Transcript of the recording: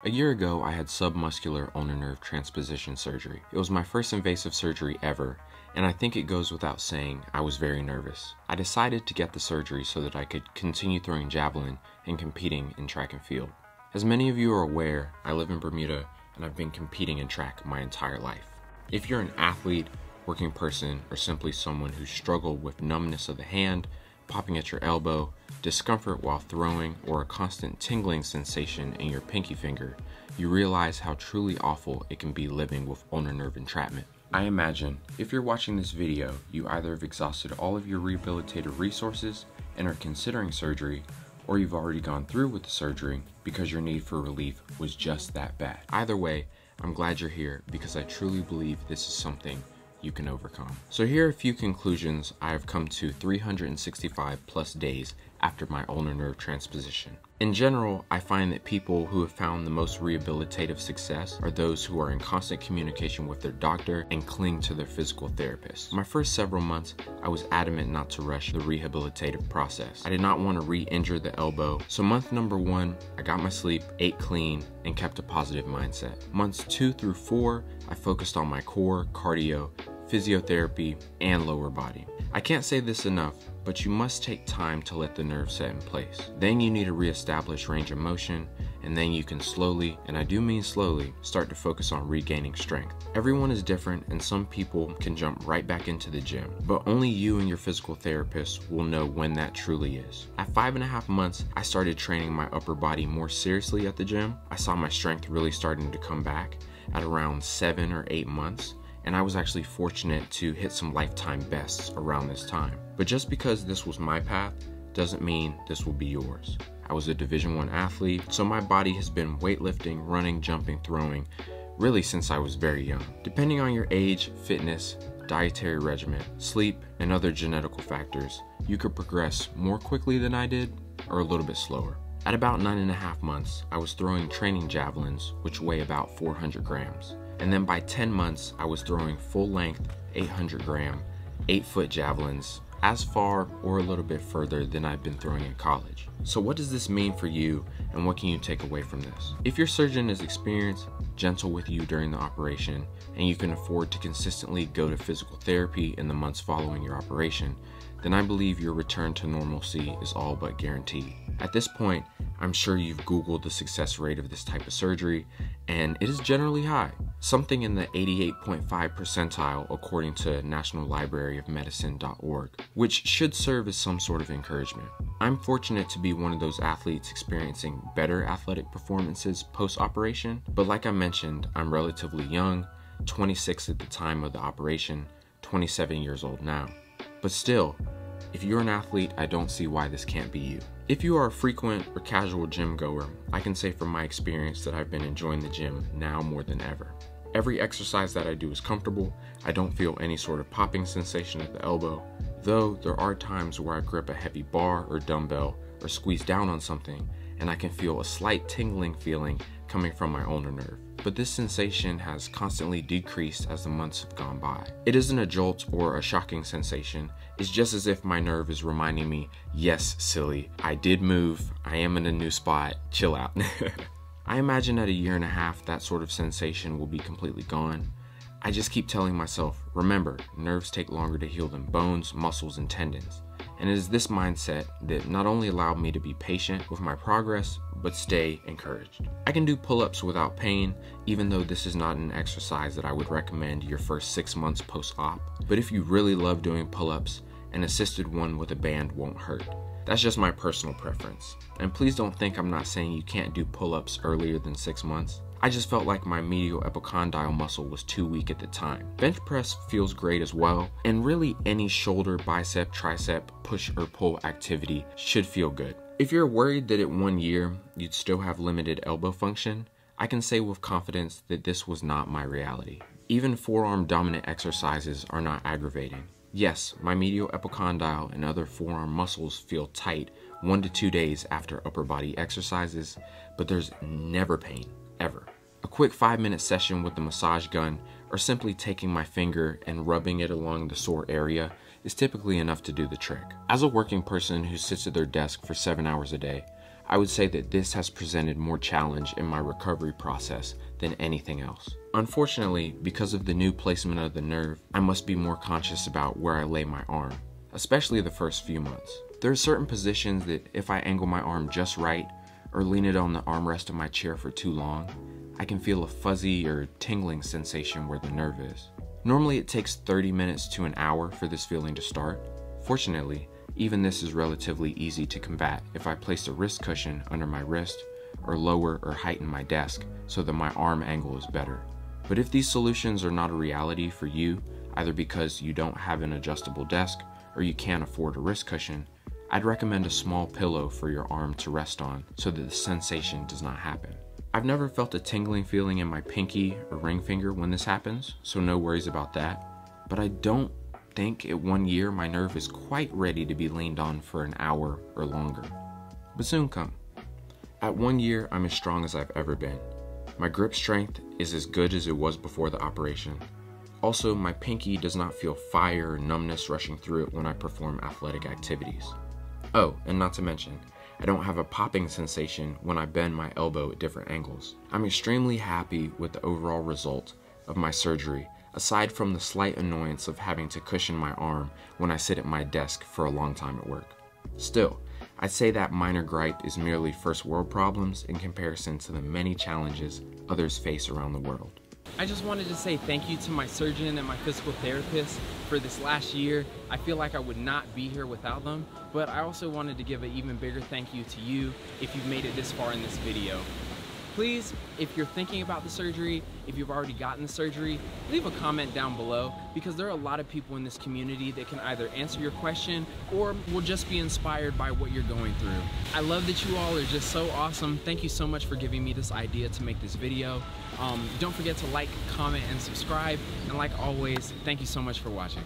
A year ago, I had submuscular ulnar nerve transposition surgery. It was my first invasive surgery ever, and I think it goes without saying I was very nervous. I decided to get the surgery so that I could continue throwing javelin and competing in track and field. As many of you are aware, I live in Bermuda and I've been competing in track my entire life. If you're an athlete, working person, or simply someone who struggled with numbness of the hand, popping at your elbow, discomfort while throwing, or a constant tingling sensation in your pinky finger, you realize how truly awful it can be living with ulnar nerve entrapment. I imagine, if you're watching this video, you either have exhausted all of your rehabilitative resources and are considering surgery, or you've already gone through with the surgery because your need for relief was just that bad. Either way, I'm glad you're here because I truly believe this is something you can overcome. So here are a few conclusions I have come to 365 plus days after my ulnar nerve transposition. In general, I find that people who have found the most rehabilitative success are those who are in constant communication with their doctor and cling to their physical therapist. My first several months, I was adamant not to rush the rehabilitative process. I did not want to re-injure the elbow, so month number 1, I got my sleep, ate clean, and kept a positive mindset. Months 2 through 4, I focused on my core, cardio, physiotherapy, and lower body. I can't say this enough, but you must take time to let the nerve set in place. Then you need to reestablish range of motion, and then you can slowly, and I do mean slowly, start to focus on regaining strength. Everyone is different, and some people can jump right back into the gym, but only you and your physical therapist will know when that truly is. At 5.5 months, I started training my upper body more seriously at the gym. I saw my strength really starting to come back at around 7 or 8 months. And I was actually fortunate to hit some lifetime bests around this time. But just because this was my path doesn't mean this will be yours. I was a Division I athlete, so my body has been weightlifting, running, jumping, throwing, really since I was very young. Depending on your age, fitness, dietary regimen, sleep, and other genetical factors, you could progress more quickly than I did, or a little bit slower. At about 9.5 months, I was throwing training javelins, which weigh about 400 grams. And then by 10 months, I was throwing full-length 800-gram, 8-foot javelins as far or a little bit further than I've been throwing in college. So what does this mean for you, and what can you take away from this? If your surgeon is experienced, gentle with you during the operation, and you can afford to consistently go to physical therapy in the months following your operation, then I believe your return to normalcy is all but guaranteed. At this point, I'm sure you've Googled the success rate of this type of surgery, and it is generally high, something in the 88.5 percentile according to nationallibraryofmedicine.org, which should serve as some sort of encouragement. I'm fortunate to be one of those athletes experiencing better athletic performances post-operation, but like I mentioned, I'm relatively young, 26 at the time of the operation, 27 years old now. But still, if you're an athlete, I don't see why this can't be you. If you are a frequent or casual gym goer, I can say from my experience that I've been enjoying the gym now more than ever. Every exercise that I do is comfortable. I don't feel any sort of popping sensation at the elbow, though there are times where I grip a heavy bar or dumbbell or squeeze down on something, and I can feel a slight tingling feeling coming from my ulnar nerve. But this sensation has constantly decreased as the months have gone by. It isn't a jolt or a shocking sensation. It's just as if my nerve is reminding me, yes, silly, I did move, I am in a new spot, chill out. I imagine at 1.5 years, that sort of sensation will be completely gone. I just keep telling myself, remember, nerves take longer to heal than bones, muscles, and tendons. And it is this mindset that not only allowed me to be patient with my progress, but stay encouraged. I can do pull-ups without pain, even though this is not an exercise that I would recommend your first 6 months post-op. But if you really love doing pull-ups, an assisted one with a band won't hurt. That's just my personal preference. And please don't think I'm not saying you can't do pull-ups earlier than 6 months. I just felt like my medial epicondyle muscle was too weak at the time. Bench press feels great as well, and really any shoulder, bicep, tricep, push or pull activity should feel good. If you're worried that at 1 year you'd still have limited elbow function, I can say with confidence that this was not my reality. Even forearm dominant exercises are not aggravating. Yes, my medial epicondyle and other forearm muscles feel tight 1 to 2 days after upper body exercises, but there's never pain. Ever. A quick 5-minute session with the massage gun or simply taking my finger and rubbing it along the sore area is typically enough to do the trick. As a working person who sits at their desk for 7 hours a day, I would say that this has presented more challenge in my recovery process than anything else. Unfortunately, because of the new placement of the nerve, I must be more conscious about where I lay my arm, especially the first few months. There are certain positions that if I angle my arm just right or lean it on the armrest of my chair for too long, I can feel a fuzzy or tingling sensation where the nerve is. Normally it takes 30 minutes to an hour for this feeling to start. Fortunately, even this is relatively easy to combat if I place a wrist cushion under my wrist or lower or heighten my desk so that my arm angle is better. But if these solutions are not a reality for you, either because you don't have an adjustable desk or you can't afford a wrist cushion, I'd recommend a small pillow for your arm to rest on so that the sensation does not happen. I've never felt a tingling feeling in my pinky or ring finger when this happens, so no worries about that. But I don't think at 1 year my nerve is quite ready to be leaned on for an hour or longer. But soon come. At 1 year, I'm as strong as I've ever been. My grip strength is as good as it was before the operation. Also, my pinky does not feel fire or numbness rushing through it when I perform athletic activities. Oh, and not to mention, I don't have a popping sensation when I bend my elbow at different angles. I'm extremely happy with the overall result of my surgery, aside from the slight annoyance of having to cushion my arm when I sit at my desk for a long time at work. Still, I'd say that minor gripe is merely first world problems in comparison to the many challenges others face around the world. I just wanted to say thank you to my surgeon and my physical therapist for this last year. I feel like I would not be here without them, but I also wanted to give an even bigger thank you to you if you've made it this far in this video. Please, if you're thinking about the surgery, if you've already gotten the surgery, leave a comment down below because there are a lot of people in this community that can either answer your question or will just be inspired by what you're going through. I love that you all are just so awesome. Thank you so much for giving me this idea to make this video. Don't forget to like, comment, and subscribe. And like always, thank you so much for watching.